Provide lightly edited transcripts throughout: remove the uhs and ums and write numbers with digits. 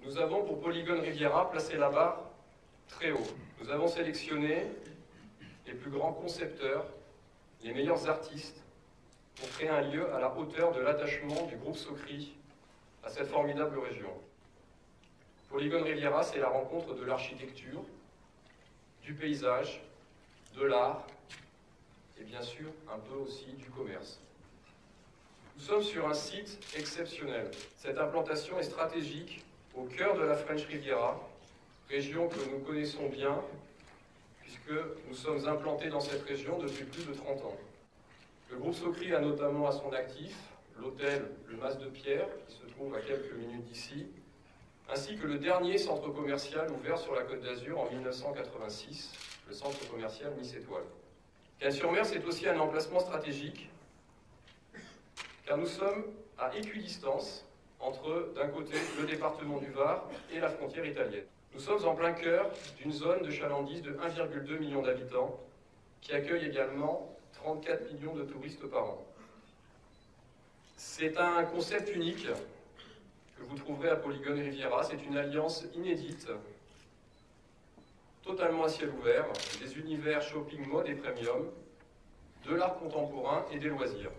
Nous avons pour Polygone Riviera placé la barre très haut. Nous avons sélectionné les plus grands concepteurs, les meilleurs artistes, pour créer un lieu à la hauteur de l'attachement du groupe Socri à cette formidable région. Polygone Riviera, c'est la rencontre de l'architecture, du paysage, de l'art et bien sûr un peu aussi du commerce. Nous sommes sur un site exceptionnel. Cette implantation est stratégique au cœur de la French Riviera, région que nous connaissons bien puisque nous sommes implantés dans cette région depuis plus de 30 ans. Le groupe Socri a notamment à son actif l'hôtel Le Mas de Pierre, qui se trouve à quelques minutes d'ici, ainsi que le dernier centre commercial ouvert sur la Côte d'Azur en 1986, le centre commercial Nice Étoile. Cannes-sur-Mer, c'est aussi un emplacement stratégique, car nous sommes à équidistance entre, d'un côté, le département du Var et la frontière italienne. Nous sommes en plein cœur d'une zone de chalandise de 1,2 million d'habitants, qui accueille également 34 millions de touristes par an. C'est un concept unique que vous trouverez à Polygone Riviera. C'est une alliance inédite, totalement à ciel ouvert, des univers shopping mode et premium, de l'art contemporain et des loisirs.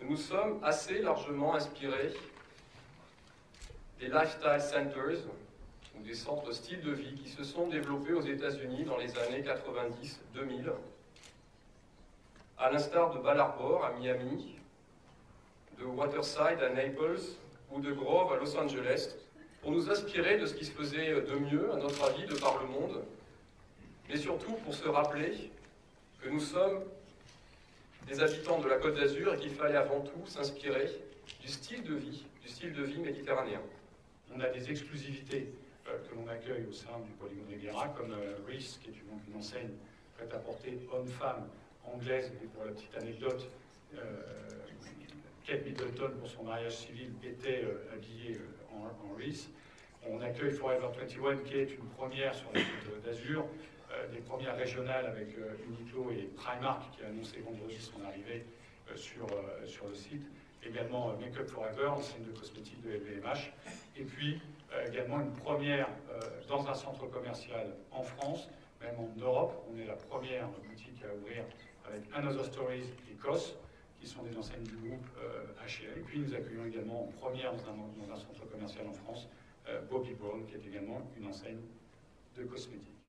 Nous nous sommes assez largement inspirés des lifestyle centers, ou des centres style de vie, qui se sont développés aux États-Unis dans les années 90-2000, à l'instar de Bal Harbour à Miami, de Waterside à Naples ou de Grove à Los Angeles, pour nous inspirer de ce qui se faisait de mieux, à notre avis, de par le monde, mais surtout pour se rappeler que nous sommes des habitants de la Côte d'Azur et qu'il fallait avant tout s'inspirer du style de vie méditerranéen. On a des exclusivités que l'on accueille au sein du Polygone Riviera, comme Reiss, qui est une enseigne prêt-à-porter homme-femme anglaise. Et pour la petite anecdote, Kate Middleton, pour son mariage civil, était habillée en Reiss. On accueille Forever 21, qui est une première sur la Côte d'Azur, des premières régionales avec Uniqlo et Primark, qui a annoncé vendredi son arrivée sur le site. Également Make Up Forever, enseigne de cosmétiques de LVMH. Et puis également une première dans un centre commercial en France, même en Europe. On est la première boutique à ouvrir avec Another Stories et COS, qui sont des enseignes du groupe H&M. Et puis nous accueillons également en première dans un centre commercial en France, Bobbi Brown, qui est également une enseigne de cosmétiques.